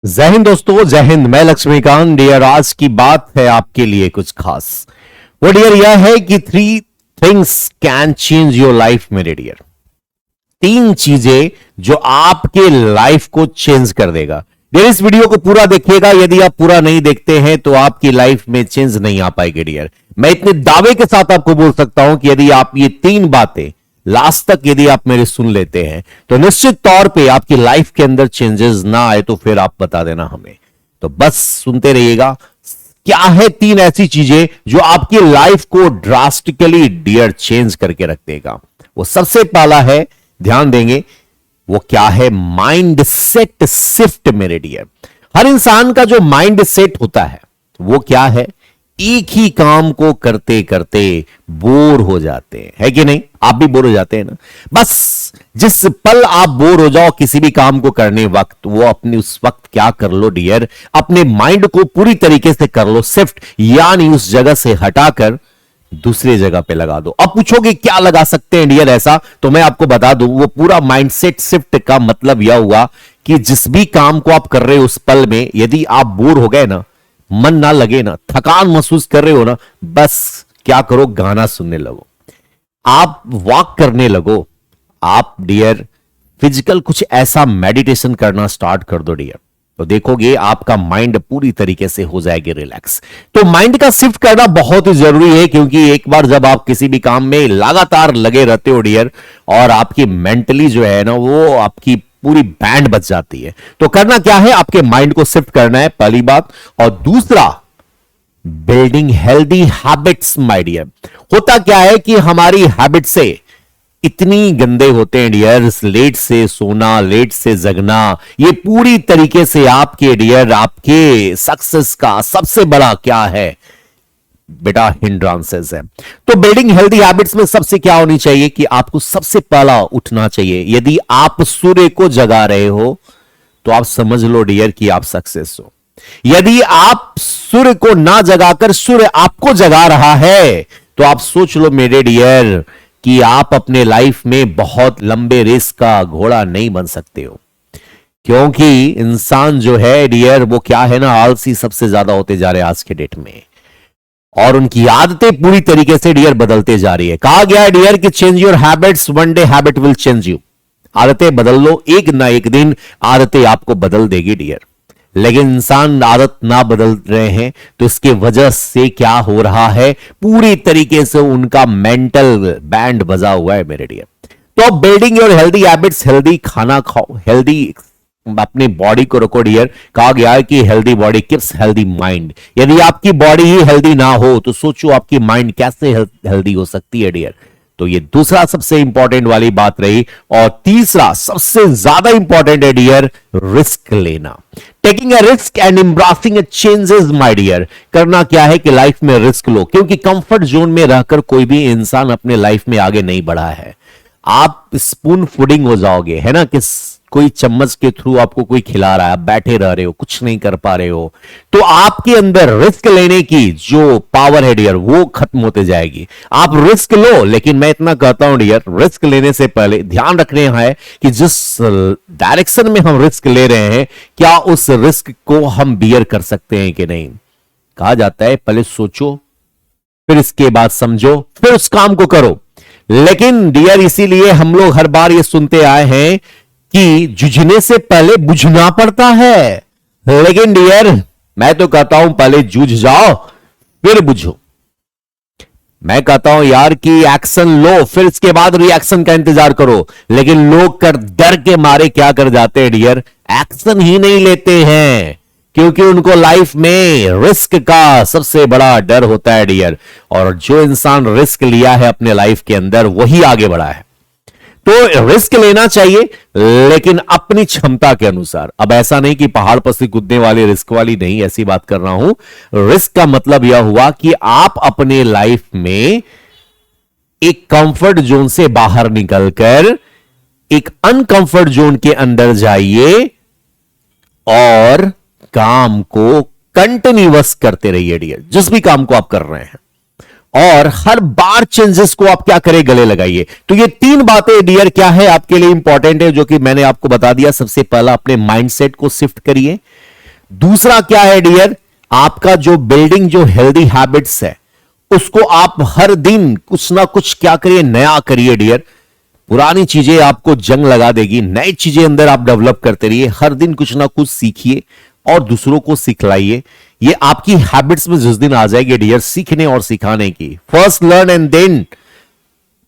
जय हिंद दोस्तों, जय हिंद। मैं लक्ष्मीकांत। डियर, आज की बात है आपके लिए कुछ खास। वो डियर यह है कि 3 things can change your life. मेरे डियर, 3 चीजें जो आपके लाइफ को चेंज कर देगा। डियर, इस वीडियो को पूरा देखिएगा। यदि आप पूरा नहीं देखते हैं तो आपकी लाइफ में चेंज नहीं आ पाएगी। डियर, मैं इतने दावे के साथ आपको बोल सकता हूं कि यदि आप ये 3 बातें लास्ट तक यदि आप मेरे सुन लेते हैं तो निश्चित तौर पे आपकी लाइफ के अंदर चेंजेस ना आए तो फिर आप बता देना हमें। तो बस सुनते रहिएगा। क्या है 3 ऐसी चीजें जो आपकी लाइफ को ड्रास्टिकली डियर चेंज करके रख देगा। वो सबसे पहला है, ध्यान देंगे, वो क्या है? Mind set shift. मेरे डियर, हर इंसान का जो माइंड सेट होता है वो क्या है? एक ही काम को करते करते बोर हो जाते हैं, है कि नहीं? आप भी बोर हो जाते हैं ना। बस जिस पल आप बोर हो जाओ किसी भी काम को करने वक्त, वो अपने उस वक्त क्या कर लो डियर, अपने माइंड को पूरी तरीके से कर लो शिफ्ट, यानी उस जगह से हटाकर दूसरी जगह पे लगा दो। अब पूछोगे क्या लगा सकते हैं डियर ऐसा, तो मैं आपको बता दूं, वो पूरा माइंडसेट शिफ्ट का मतलब यह हुआ कि जिस भी काम को आप कर रहे हो उस पल में यदि आप बोर हो गए ना, मन ना लगे ना, थकान महसूस कर रहे हो ना, बस क्या करो? गाना सुनने लगो, आप वॉक करने लगो, आप डियर फिजिकल कुछ ऐसा मेडिटेशन करना स्टार्ट कर दो डियर। तो देखोगे आपका माइंड पूरी तरीके से हो जाएगी रिलैक्स। तो माइंड का शिफ्ट करना बहुत ही जरूरी है, क्योंकि एक बार जब आप किसी भी काम में लगातार लगे रहते हो डियर, और आपकी मेंटली जो है ना वो आपकी पूरी बैंड बच जाती है। तो करना क्या है? आपके माइंड को शिफ्ट करना है, पहली बात। और दूसरा, building healthy habits. My dear, होता क्या है कि हमारी हैबिट से इतनी गंदे होते हैं डियर, लेट से सोना, लेट से जगना, ये पूरी तरीके से आपके डियर आपके सक्सेस का सबसे बड़ा क्या है बेटा? हिंड्रांसेस है। तो बिल्डिंग हेल्दी हैबिट्स में सबसे क्या होनी चाहिए कि आपको सबसे पहला उठना चाहिए। यदि आप सूर्य को जगा रहे हो तो आप समझ लो डियर कि आप सक्सेस हो। यदि आप सूर्य को ना जगाकर सूर्य आपको जगा रहा है तो आप सोच लो मेरे डियर कि आप अपने लाइफ में बहुत लंबे रेस का घोड़ा नहीं बन सकते हो। क्योंकि इंसान जो है डियर वो क्या है ना, आलसी सबसे ज्यादा होते जा रहे हैं आज के डेट में, और उनकी आदतें पूरी तरीके से डियर बदलते जा रही है। कहा गया है डियर कि change your habits, one day habit will change you. आदतें बदल लो, एक ना एक दिन आदतें आपको बदल देगी डियर। लेकिन इंसान आदत ना बदल रहे हैं तो इसके वजह से क्या हो रहा है? पूरी तरीके से उनका मेंटल बैंड बजा हुआ है मेरे डियर। तो building your healthy habits, healthy खाना खाओ, हेल्दी अपनी बॉडी को रखो डियर। कहा गया है कि healthy body keeps healthy mind. यदि आपकी बॉडी ही हेल्दी ना हो तो सोचो आपकी माइंड कैसे हेल्दी हो सकती है डियर। तो ये दूसरा सबसे इंपॉर्टेंट वाली बात रही। और तीसरा सबसे ज्यादा इंपॉर्टेंट है डियर, रिस्क लेना। Taking a risk and embracing a changes. My dear, करना क्या है कि लाइफ में रिस्क लो, क्योंकि कंफर्ट जोन में रहकर कोई भी इंसान अपने लाइफ में आगे नहीं बढ़ा है। आप स्पून फूडिंग हो जाओगे, है ना, कि कोई चम्मच के थ्रू आपको कोई खिला रहा है, आप बैठे रह रहे हो, कुछ नहीं कर पा रहे हो, तो आपके अंदर रिस्क लेने की जो पावर है डियर वो खत्म होते जाएगी। आप रिस्क लो, लेकिन मैं इतना कहता हूं डियर, रिस्क लेने से पहले ध्यान रखने है कि जिस डायरेक्शन में हम रिस्क ले रहे हैं क्या उस रिस्क को हम बियर कर सकते हैं कि नहीं। कहा जाता है पहले सोचो, फिर इसके बाद समझो, फिर उस काम को करो। लेकिन डियर इसीलिए हम लोग हर बार ये सुनते आए हैं कि जूझने से पहले बुझना पड़ता है। लेकिन डियर मैं तो कहता हूं पहले जूझ जाओ फिर बुझो। मैं कहता हूं यार कि एक्शन लो, फिर इसके बाद रिएक्शन का इंतजार करो। लेकिन लोग कर डर के मारे क्या कर जाते हैं डियर, एक्शन ही नहीं लेते हैं, क्योंकि उनको लाइफ में रिस्क का सबसे बड़ा डर होता है डियर। और जो इंसान रिस्क लिया है अपने लाइफ के अंदर वही आगे बढ़ा है। तो रिस्क लेना चाहिए, लेकिन अपनी क्षमता के अनुसार। अब ऐसा नहीं कि पहाड़ पर से कूदने वाली रिस्क वाली नहीं, ऐसी बात कर रहा हूं। रिस्क का मतलब यह हुआ कि आप अपने लाइफ में एक कंफर्ट जोन से बाहर निकलकर एक अनकंफर्ट जोन के अंदर जाइए और काम को कंटिन्यूअस करते रहिए डियर, जिस भी काम को आप कर रहे हैं। और हर बार चेंजेस को आप क्या करें, गले लगाइए। तो ये 3 बातें डियर क्या है आपके लिए इंपॉर्टेंट है, जो कि मैंने आपको बता दिया। सबसे पहला अपने माइंडसेट को शिफ्ट करिए, दूसरा क्या है डियर, आपका जो बिल्डिंग जो हेल्दी हैबिट्स है उसको आप हर दिन कुछ ना कुछ क्या करिए, नया करिए डियर। पुरानी चीजें आपको जंग लगा देगी, नई चीजें अंदर आप डेवलप करते रहिए, हर दिन कुछ ना कुछ सीखिए और दूसरों को सिखलाइए। ये आपकी हैबिट्स में जिस दिन आ जाएगी डियर, सीखने और सिखाने की, first learn and then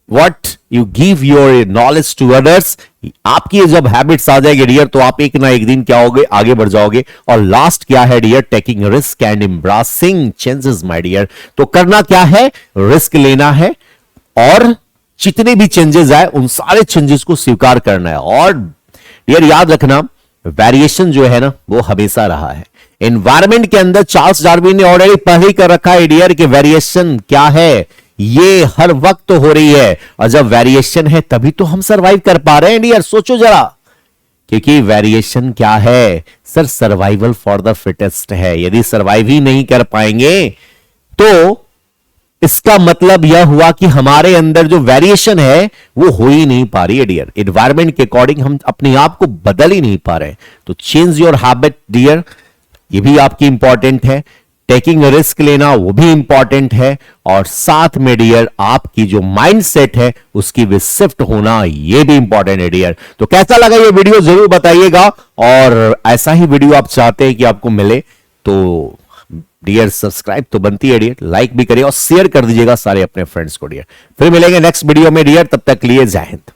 what you give your knowledge to others, आपकी जब हैबिट्स आ जाएगी डियर तो आप एक ना एक दिन क्या होगे, आगे बढ़ जाओगे। और लास्ट क्या है dear, taking risk and embracing changes my dear. तो करना क्या है, रिस्क लेना है और जितने भी चेंजेस आए उन सारे चेंजेस को स्वीकार करना है। और डियर याद रखना, वेरिएशन जो है ना वो हमेशा रहा है एनवायरमेंट के अंदर। चार्ल्स डार्विन ने ऑलरेडी पहले ही कर रखा है डियर कि वेरिएशन क्या है, ये हर वक्त हो रही है, और जब वेरिएशन है तभी तो हम सरवाइव कर पा रहे हैं डियर। सोचो जरा, क्योंकि वेरिएशन क्या है sir, survival for the fittest है। यदि सर्वाइव ही नहीं कर पाएंगे तो इसका मतलब यह हुआ कि हमारे अंदर जो वेरिएशन है वो हो ही नहीं पा रही है डियर। एनवायरमेंट के अकॉर्डिंग हम अपने आप को बदल ही नहीं पा रहे। तो चेंज योर हैबिट डियर, ये भी आपकी इंपॉर्टेंट है। टेकिंग रिस्क लेना वो भी इंपॉर्टेंट है, और साथ में डियर आपकी जो माइंडसेट है उसकी भी शिफ्ट होना ये भी इंपॉर्टेंट है डियर। तो कैसा लगा ये वीडियो जरूर बताइएगा, और ऐसा ही वीडियो आप चाहते हैं कि आपको मिले तो डियर सब्सक्राइब तो बनती है डियर, लाइक भी करिए और शेयर कर दीजिएगा सारे अपने फ्रेंड्स को डियर। फिर मिलेंगे नेक्स्ट वीडियो में डियर, तब तक लिए जय हिंद।